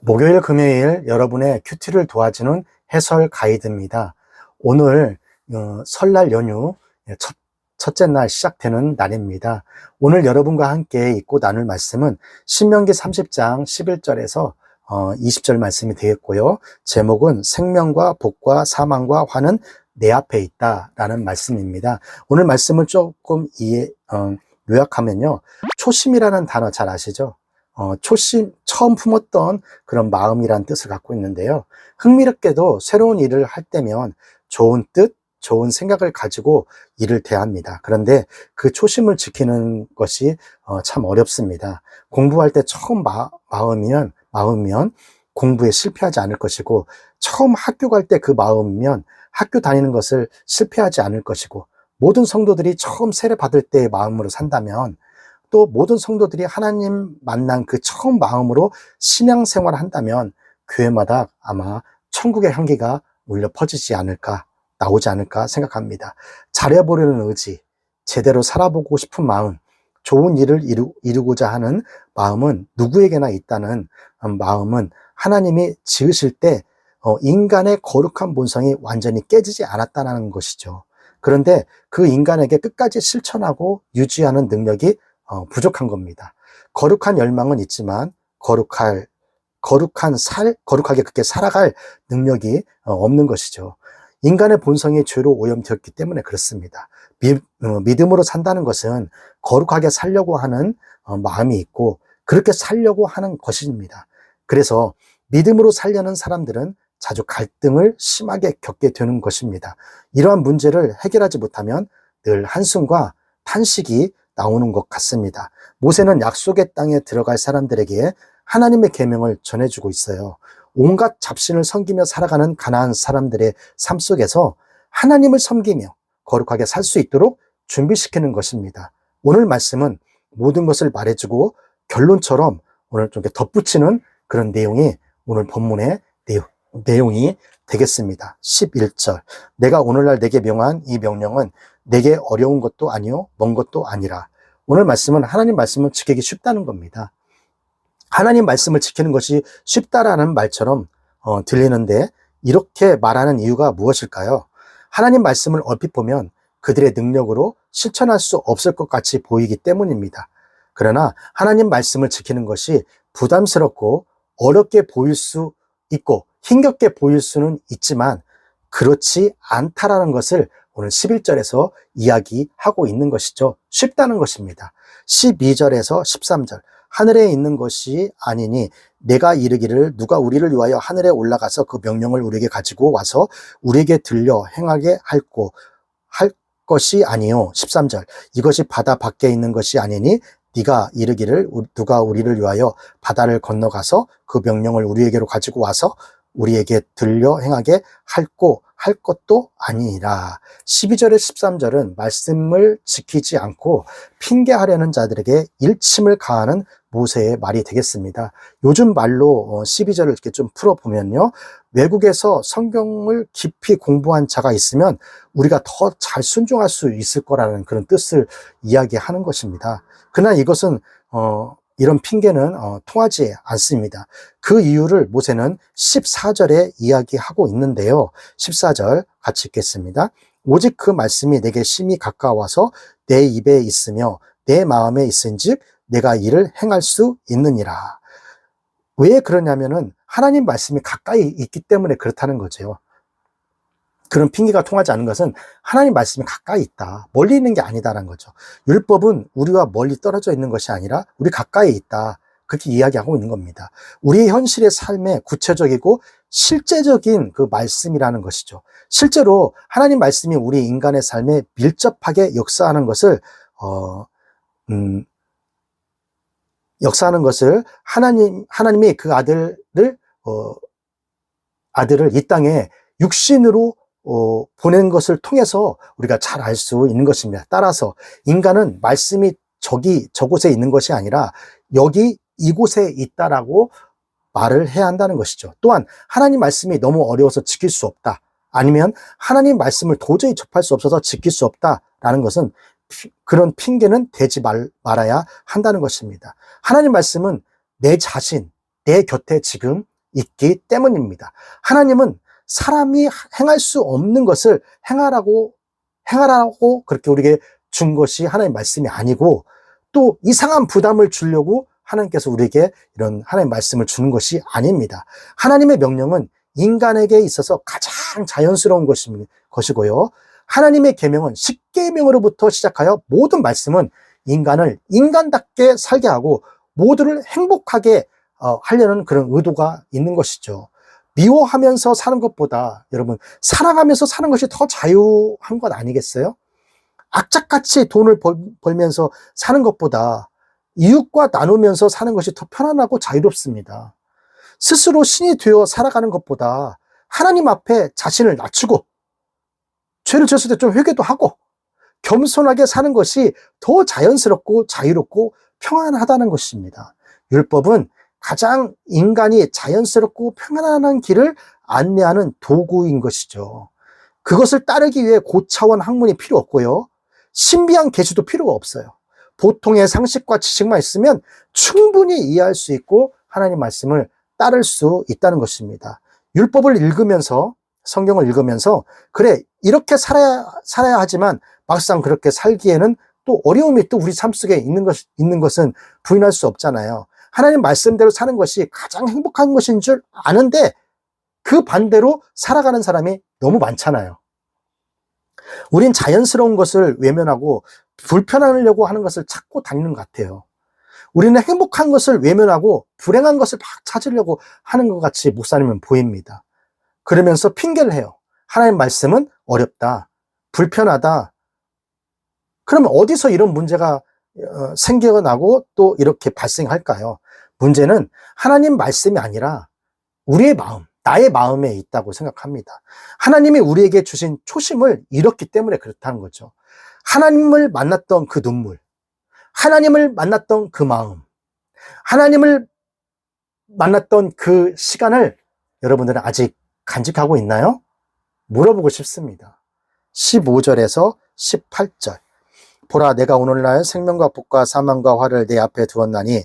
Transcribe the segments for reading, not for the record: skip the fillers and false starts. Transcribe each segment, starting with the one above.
목요일, 금요일 여러분의 큐티를 도와주는 해설 가이드입니다. 오늘 설날 연휴 첫째 날 시작되는 날입니다. 오늘 여러분과 함께 읽고 나눌 말씀은 신명기 30장 11절에서 20절 말씀이 되겠고요. 제목은 생명과 복과 사망과 화는 내 앞에 있다 라는 말씀입니다. 오늘 말씀을 조금 요약하면요. 초심이라는 단어 잘 아시죠? 처음 품었던 그런 마음이란 뜻을 갖고 있는데요. 흥미롭게도 새로운 일을 할 때면 좋은 뜻, 좋은 생각을 가지고 일을 대합니다. 그런데 그 초심을 지키는 것이 참 어렵습니다. 공부할 때 처음 마음이면 공부에 실패하지 않을 것이고, 처음 학교 갈 때 그 마음이면 학교 다니는 것을 실패하지 않을 것이고, 모든 성도들이 처음 세례 받을 때의 마음으로 산다면 또 모든 성도들이 하나님 만난 그 처음 마음으로 신앙생활을 한다면 교회마다 아마 천국의 향기가 울려 퍼지지 않을까, 나오지 않을까 생각합니다. 잘해보려는 의지, 제대로 살아보고 싶은 마음, 좋은 일을 이루고자 하는 마음은 누구에게나 있다는 마음은 하나님이 지으실 때 인간의 거룩한 본성이 완전히 깨지지 않았다는 것이죠. 그런데 그 인간에게 끝까지 실천하고 유지하는 능력이 부족한 겁니다. 거룩한 열망은 있지만 거룩하게 그렇게 살아갈 능력이 없는 것이죠. 인간의 본성이 죄로 오염되었기 때문에 그렇습니다. 믿음으로 산다는 것은 거룩하게 살려고 하는 마음이 있고 그렇게 살려고 하는 것입니다. 그래서 믿음으로 살려는 사람들은 자주 갈등을 심하게 겪게 되는 것입니다. 이러한 문제를 해결하지 못하면 늘 한숨과 탄식이 나오는 것 같습니다. 모세는 약속의 땅에 들어갈 사람들에게 하나님의 계명을 전해주고 있어요. 온갖 잡신을 섬기며 살아가는 가나안 사람들의 삶 속에서 하나님을 섬기며 거룩하게 살 수 있도록 준비시키는 것입니다. 오늘 말씀은 모든 것을 말해주고 결론처럼 오늘 좀 덧붙이는 그런 내용이 오늘 본문의 내용이 되겠습니다. 11절. 내가 오늘날 내게 명한 이 명령은 내게 어려운 것도 아니요 먼 것도 아니라. 오늘 말씀은 하나님 말씀을 지키기 쉽다는 겁니다. 하나님 말씀을 지키는 것이 쉽다라는 말처럼 들리는데 이렇게 말하는 이유가 무엇일까요? 하나님 말씀을 얼핏 보면 그들의 능력으로 실천할 수 없을 것 같이 보이기 때문입니다. 그러나 하나님 말씀을 지키는 것이 부담스럽고 어렵게 보일 수 있고 힘겹게 보일 수는 있지만 그렇지 않다라는 것을 오늘 11절에서 이야기하고 있는 것이죠. 쉽다는 것입니다. 12절에서 13절. 하늘에 있는 것이 아니니 내가 이르기를 누가 우리를 위하여 하늘에 올라가서 그 명령을 우리에게 가지고 와서 우리에게 들려 행하게 할 것이 아니요. 13절. 이것이 바다 밖에 있는 것이 아니니 네가 이르기를 누가 우리를 위하여 바다를 건너가서 그 명령을 우리에게로 가지고 와서 우리에게 들려 행하게 할 것도 아니라. 12절에 13절은 말씀을 지키지 않고 핑계하려는 자들에게 일침을 가하는 모세의 말이 되겠습니다. 요즘 말로 12절을 이렇게 좀 풀어보면요. 외국에서 성경을 깊이 공부한 자가 있으면 우리가 더 잘 순종할 수 있을 거라는 그런 뜻을 이야기하는 것입니다. 그러나 이것은 이런 핑계는 통하지 않습니다. 그 이유를 모세는 14절에 이야기하고 있는데요. 14절 같이 읽겠습니다. 오직 그 말씀이 내게 심히 가까워서 내 입에 있으며 내 마음에 있은즉 내가 이를 행할 수 있느니라. 왜 그러냐면은 하나님 말씀이 가까이 있기 때문에 그렇다는 거죠. 그런 핑계가 통하지 않는 것은 하나님 말씀이 가까이 있다, 멀리 있는 게 아니다라는 거죠. 율법은 우리와 멀리 떨어져 있는 것이 아니라 우리 가까이 있다, 그렇게 이야기하고 있는 겁니다. 우리의 현실의 삶에 구체적이고 실제적인 그 말씀이라는 것이죠. 실제로 하나님 말씀이 우리 인간의 삶에 밀접하게 역사하는 것을 하나님이 그 아들을 이 땅에 육신으로 보낸 것을 통해서 우리가 잘 알 수 있는 것입니다. 따라서 인간은 말씀이 저곳에 있는 것이 아니라 이곳에 있다라고 말을 해야 한다는 것이죠. 또한 하나님 말씀이 너무 어려워서 지킬 수 없다, 아니면 하나님 말씀을 도저히 접할 수 없어서 지킬 수 없다라는 것은 그런 핑계는 대지 말아야 한다는 것입니다. 하나님 말씀은 내 곁에 지금 있기 때문입니다. 하나님은 사람이 행할 수 없는 것을 행하라고 그렇게 우리에게 준 것이 하나님의 말씀이 아니고, 또 이상한 부담을 주려고 하나님께서 우리에게 이런 하나님의 말씀을 주는 것이 아닙니다. 하나님의 명령은 인간에게 있어서 가장 자연스러운 것이고요. 하나님의 계명은 십계명으로부터 시작하여 모든 말씀은 인간을 인간답게 살게 하고 모두를 행복하게 하려는 그런 의도가 있는 것이죠. 미워하면서 사는 것보다 여러분 사랑하면서 사는 것이 더 자유한 것 아니겠어요? 악착같이 돈을 벌면서 사는 것보다 이웃과 나누면서 사는 것이 더 편안하고 자유롭습니다. 스스로 신이 되어 살아가는 것보다 하나님 앞에 자신을 낮추고 죄를 지었을 때 좀 회개도 하고 겸손하게 사는 것이 더 자연스럽고 자유롭고 평안하다는 것입니다. 율법은 가장 인간이 자연스럽고 평안한 길을 안내하는 도구인 것이죠. 그것을 따르기 위해 고차원 학문이 필요 없고요. 신비한 계시도 필요가 없어요. 보통의 상식과 지식만 있으면 충분히 이해할 수 있고 하나님 말씀을 따를 수 있다는 것입니다. 율법을 읽으면서, 성경을 읽으면서 그래 이렇게 살아야 하지만 막상 그렇게 살기에는 또 어려움이 또 우리 삶 속에 있는 것은 부인할 수 없잖아요. 하나님 말씀대로 사는 것이 가장 행복한 것인 줄 아는데 그 반대로 살아가는 사람이 너무 많잖아요. 우린 자연스러운 것을 외면하고 불편하려고 하는 것을 찾고 다니는 것 같아요. 우리는 행복한 것을 외면하고 불행한 것을 막 찾으려고 하는 것 같이 목사님은 보입니다. 그러면서 핑계를 해요. 하나님 말씀은 어렵다, 불편하다. 그러면 어디서 이런 문제가 생겨나고 또 이렇게 발생할까요? 문제는 하나님 말씀이 아니라 우리의 마음, 나의 마음에 있다고 생각합니다. 하나님이 우리에게 주신 초심을 잃었기 때문에 그렇다는 거죠. 하나님을 만났던 그 눈물, 하나님을 만났던 그 마음, 하나님을 만났던 그 시간을 여러분들은 아직 간직하고 있나요? 물어보고 싶습니다. 15절에서 18절. 보라, 내가 오늘날 생명과 복과 사망과 화를 내 앞에 두었나니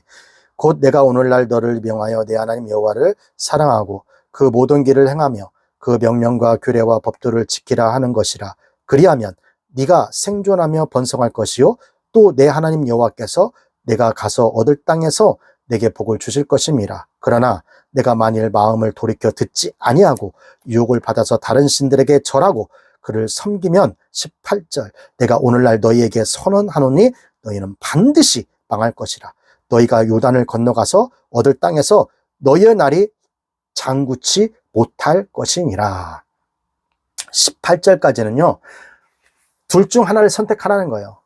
곧 내가 오늘날 너를 명하여 내 하나님 여호와를 사랑하고 그 모든 길을 행하며 그 명령과 규례와 법도를 지키라 하는 것이라. 그리하면 네가 생존하며 번성할 것이요 또 내 하나님 여호와께서 내가 가서 얻을 땅에서 내게 복을 주실 것임이라. 그러나 내가 만일 마음을 돌이켜 듣지 아니하고 유혹을 받아서 다른 신들에게 절하고 그를 섬기면 18절 내가 오늘날 너희에게 선언하노니 너희는 반드시 망할 것이라. 너희가 요단을 건너가서 얻을 땅에서 너희의 날이 장구치 못할 것이니라. 18절까지는요. 둘 중 하나를 선택하라는 거예요.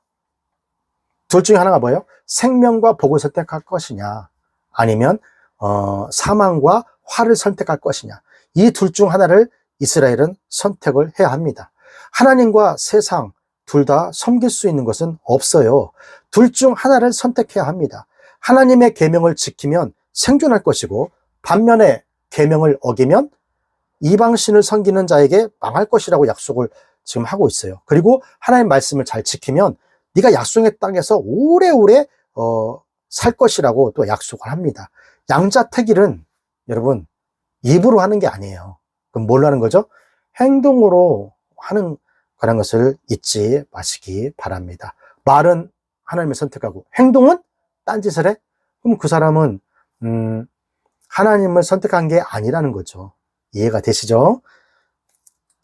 둘 중에 하나가 뭐예요? 생명과 복을 선택할 것이냐 아니면 사망과 화를 선택할 것이냐. 이 둘 중 하나를 이스라엘은 선택을 해야 합니다. 하나님과 세상 둘 다 섬길 수 있는 것은 없어요. 둘 중 하나를 선택해야 합니다. 하나님의 계명을 지키면 생존할 것이고 반면에 계명을 어기면 이방신을 섬기는 자에게 망할 것이라고 약속을 지금 하고 있어요. 그리고 하나님 말씀을 잘 지키면 네가 약속의 땅에서 오래오래 살 것이라고 또 약속을 합니다. 양자택일은 여러분 입으로 하는 게 아니에요. 그럼 뭘로 하는 거죠? 행동으로 하는 거라는 것을 잊지 마시기 바랍니다. 말은 하나님을 선택하고 행동은 딴짓을 해? 그럼 그 사람은 하나님을 선택한 게 아니라는 거죠. 이해가 되시죠?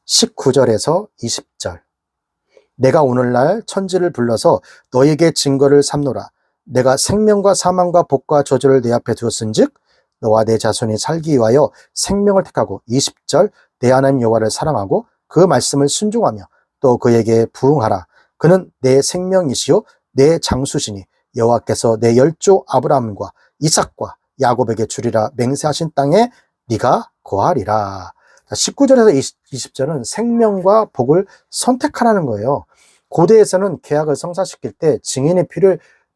19절에서 20절. 내가 오늘날 천지를 불러서 너에게 증거를 삼노라. 내가 생명과 사망과 복과 저주를 내 앞에 두었은즉 너와 내 자손이 살기 위하여 생명을 택하고 20절 내 하나님 여호와를 사랑하고 그 말씀을 순종하며 또 그에게 부응하라. 그는 내 생명이시요 내 장수시니 여호와께서 내 열조 아브라함과 이삭과 야곱에게 주리라 맹세하신 땅에 네가 거하리라. 19절에서 20절은 생명과 복을 선택하라는 거예요. 고대에서는 계약을 성사시킬 때 증인이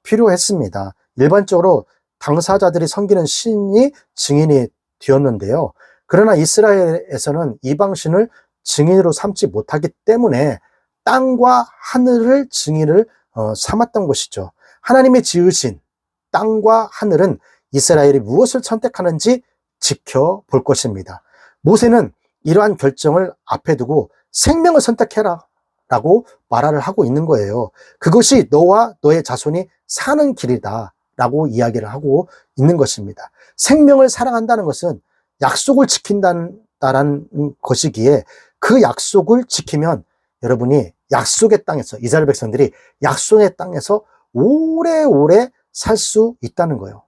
필요했습니다. 일반적으로 당사자들이 섬기는 신이 증인이 되었는데요. 그러나 이스라엘에서는 이방신을 증인으로 삼지 못하기 때문에 땅과 하늘을 증인을 삼았던 것이죠. 하나님이 지으신 땅과 하늘은 이스라엘이 무엇을 선택하는지 지켜볼 것입니다. 모세는 이러한 결정을 앞에 두고 생명을 선택해라 라고 말을 하고 있는 거예요. 그것이 너와 너의 자손이 사는 길이다 라고 이야기를 하고 있는 것입니다. 생명을 사랑한다는 것은 약속을 지킨다는 것이기에 그 약속을 지키면 여러분이 약속의 땅에서, 이스라엘 백성들이 약속의 땅에서 오래오래 살 수 있다는 거예요.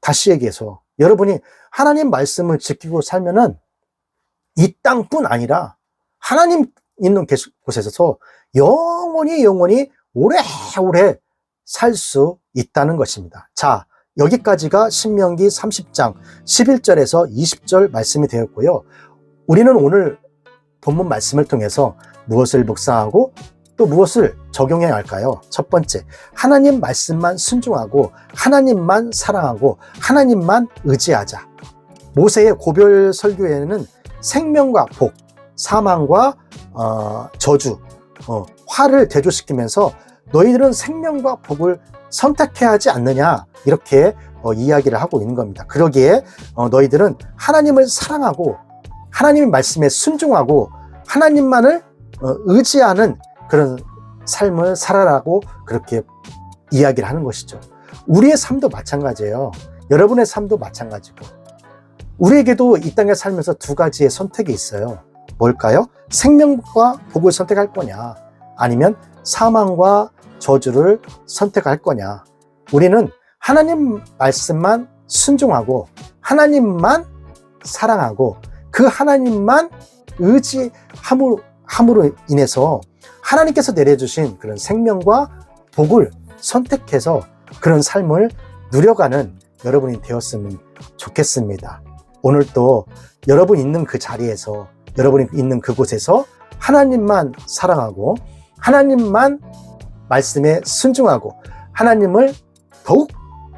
다시 얘기해서 여러분이 하나님 말씀을 지키고 살면은 이 땅뿐 아니라 하나님 있는 곳에서 영원히 오래오래 살 수 있다는 것입니다. 자, 여기까지가 신명기 30장 11절에서 20절 말씀이 되었고요. 우리는 오늘 본문 말씀을 통해서 무엇을 묵상하고 또 무엇을 적용해야 할까요? 첫 번째, 하나님 말씀만 순종하고 하나님만 사랑하고 하나님만 의지하자. 모세의 고별 설교에는 생명과 복, 사망과 저주, 화를 대조시키면서 너희들은 생명과 복을 선택해야 하지 않느냐 이렇게 이야기를 하고 있는 겁니다. 그러기에 너희들은 하나님을 사랑하고 하나님의 말씀에 순종하고 하나님만을 의지하는 그런 삶을 살아라고 그렇게 이야기를 하는 것이죠. 우리의 삶도 마찬가지예요. 여러분의 삶도 마찬가지고 우리에게도 이 땅에 살면서 두 가지의 선택이 있어요. 뭘까요? 생명과 복을 선택할 거냐 아니면 사망과 저주를 선택할 거냐. 우리는 하나님 말씀만 순종하고 하나님만 사랑하고 그 하나님만 의지함으로 인해서 하나님께서 내려주신 그런 생명과 복을 선택해서 그런 삶을 누려가는 여러분이 되었으면 좋겠습니다. 오늘 또 여러분 있는 그 자리에서 여러분이 있는 그곳에서 하나님만 사랑하고 하나님만 말씀에 순종하고 하나님을 더욱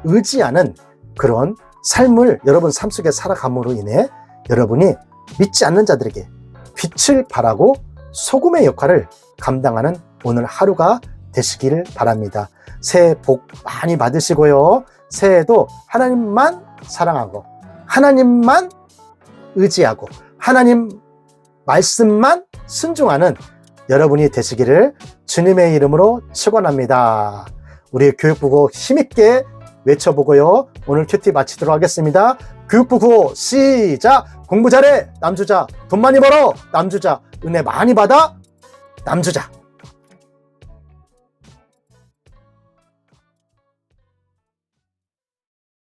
의지하는 그런 삶을 여러분 삶 속에 살아감으로 인해 여러분이 믿지 않는 자들에게 빛을 발하고 소금의 역할을 감당하는 오늘 하루가 되시기를 바랍니다. 새해 복 많이 받으시고요. 새해에도 하나님만 사랑하고 하나님만 의지하고 하나님 말씀만 순종하는 여러분이 되시기를 주님의 이름으로 축원합니다. 우리 교육부고 힘있게 외쳐보고요. 오늘 큐티 마치도록 하겠습니다. 교육부고 시작! 공부 잘해! 남주자 돈 많이 벌어! 남주자 은혜 많이 받아! 남주자